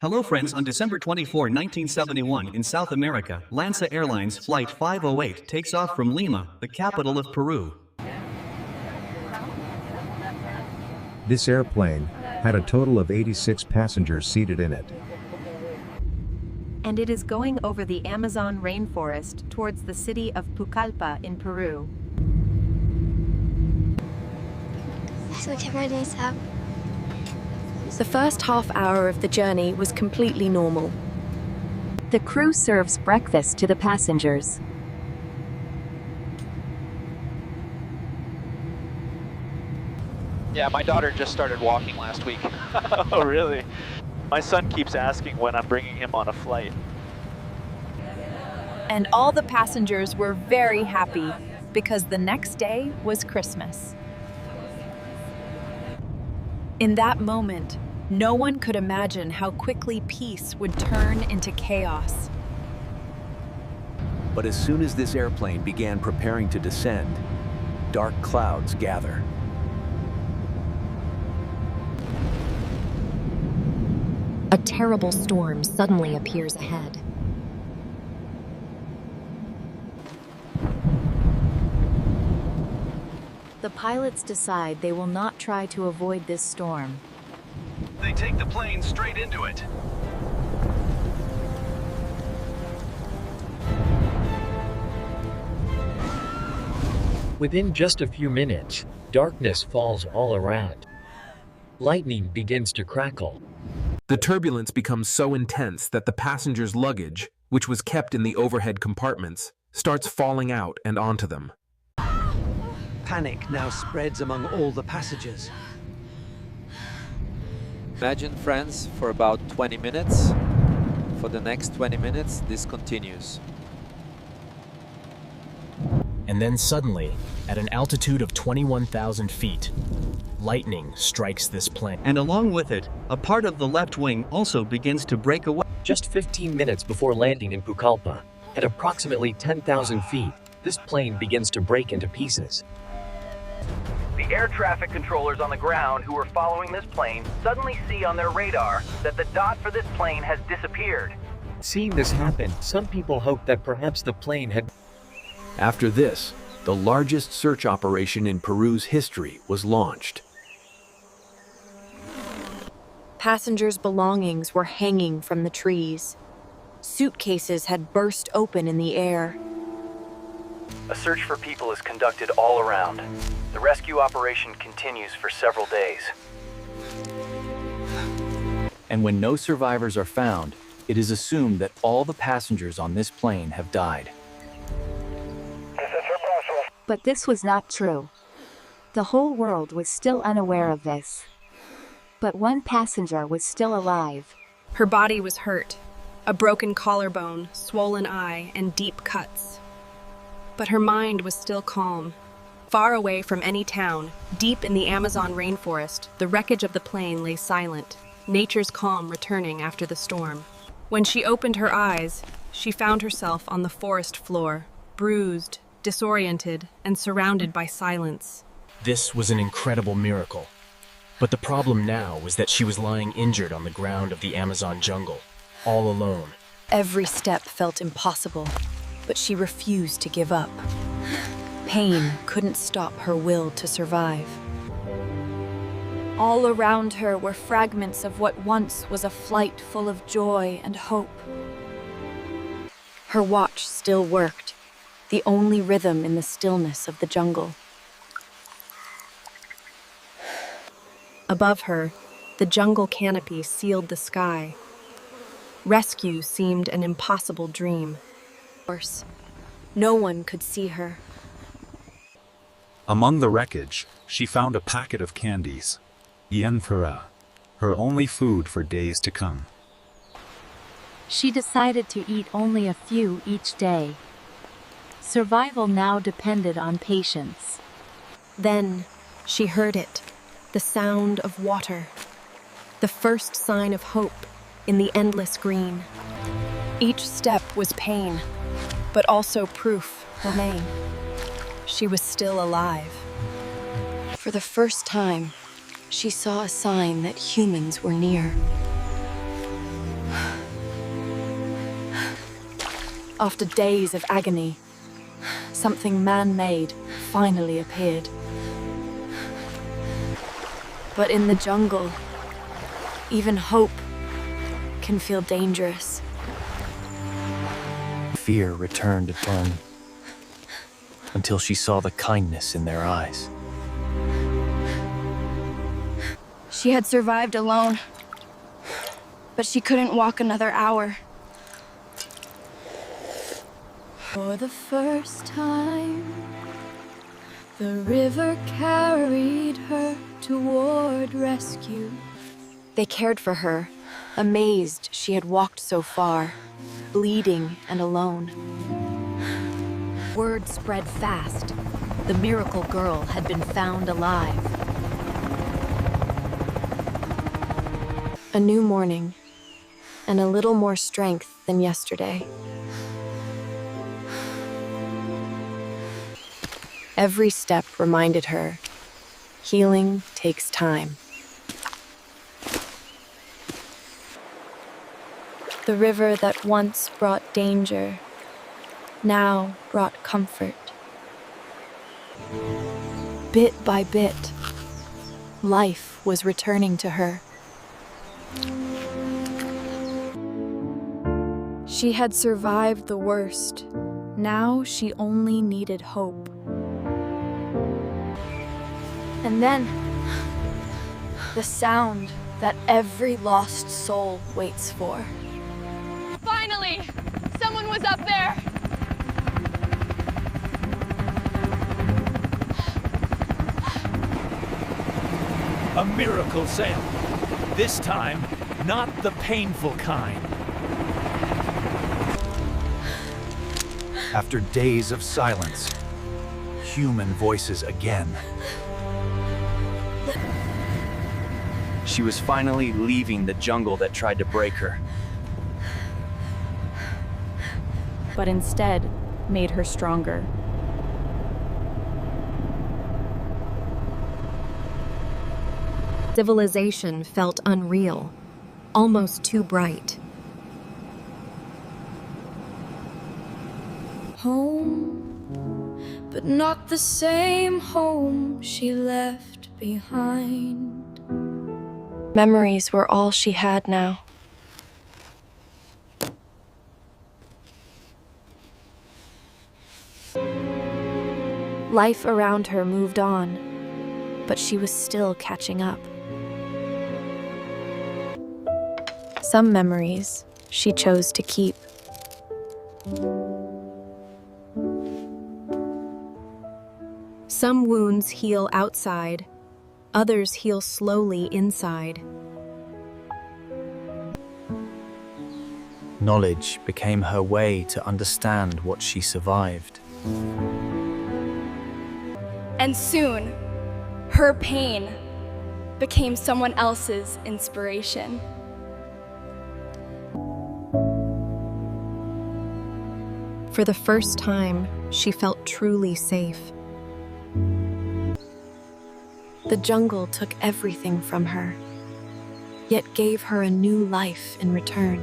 Hello friends, on December 24, 1971 in South America, Lanza Airlines Flight 508 takes off from Lima, the capital of Peru. This airplane had a total of 86 passengers seated in it. And it is going over the Amazon rainforest towards the city of Pucallpa in Peru. The first half hour of the journey was completely normal. The crew serves breakfast to the passengers. Yeah, my daughter just started walking last week. Oh, really? My son keeps asking when I'm bringing him on a flight. And all the passengers were very happy because the next day was Christmas. In that moment, no one could imagine how quickly peace would turn into chaos. But as soon as this airplane began preparing to descend, dark clouds gather. A terrible storm suddenly appears ahead. The pilots decide they will not try to avoid this storm. They take the plane straight into it. Within just a few minutes, darkness falls all around. Lightning begins to crackle. The turbulence becomes so intense that the passengers' luggage, which was kept in the overhead compartments, starts falling out and onto them. Panic now spreads among all the passengers. Imagine, friends, for about 20 minutes. For the next 20 minutes, this continues. And then suddenly, at an altitude of 21,000 feet, lightning strikes this plane. And along with it, a part of the left wing also begins to break away. Just 15 minutes before landing in Pucallpa, at approximately 10,000 feet, this plane begins to break into pieces. The air traffic controllers on the ground who were following this plane suddenly see on their radar that the dot for this plane has disappeared. Seeing this happen, some people hoped that perhaps the plane had... After this, the largest search operation in Peru's history was launched. Passengers' belongings were hanging from the trees. Suitcases had burst open in the air. A search for people is conducted all around. The rescue operation continues for several days. And when no survivors are found, it is assumed that all the passengers on this plane have died. But this was not true. The whole world was still unaware of this. But one passenger was still alive. Her body was hurt, a broken collarbone, swollen eye, and deep cuts. But her mind was still calm. Far away from any town, deep in the Amazon rainforest, the wreckage of the plane lay silent, nature's calm returning after the storm. When she opened her eyes, she found herself on the forest floor, bruised, disoriented, and surrounded by silence. This was an incredible miracle. But the problem now was that she was lying injured on the ground of the Amazon jungle, all alone. Every step felt impossible, but she refused to give up. Pain couldn't stop her will to survive. All around her were fragments of what once was a flight full of joy and hope. Her watch still worked, the only rhythm in the stillness of the jungle. Above her, the jungle canopy sealed the sky. Rescue seemed an impossible dream. No one could see her. Among the wreckage, she found a packet of candies. Yenfura, her only food for days to come. She decided to eat only a few each day. Survival now depended on patience. Then she heard it, the sound of water, the first sign of hope in the endless green. Each step was pain, but also proof remained. She was still alive. For the first time, she saw a sign that humans were near. After days of agony, something man-made finally appeared. But in the jungle, even hope can feel dangerous. Fear returned again, until she saw the kindness in their eyes. She had survived alone, but she couldn't walk another hour. For the first time, the river carried her toward rescue. They cared for her, amazed she had walked so far, bleeding and alone. Word spread fast. The miracle girl had been found alive. A new morning, and a little more strength than yesterday. Every step reminded her, healing takes time. The river that once brought danger now brought comfort. Bit by bit, life was returning to her. She had survived the worst. Now she only needed hope. And then, the sound that every lost soul waits for. Finally! Someone was up there! A miracle sail. This time, not the painful kind. After days of silence, human voices again. She was finally leaving the jungle that tried to break her. But instead made her stronger. Civilization felt unreal, almost too bright. Home, but not the same home she left behind. Memories were all she had now. Life around her moved on, but she was still catching up. Some memories she chose to keep. Some wounds heal outside, others heal slowly inside. Knowledge became her way to understand what she survived. And soon, her pain became someone else's inspiration. For the first time, she felt truly safe. The jungle took everything from her, yet gave her a new life in return.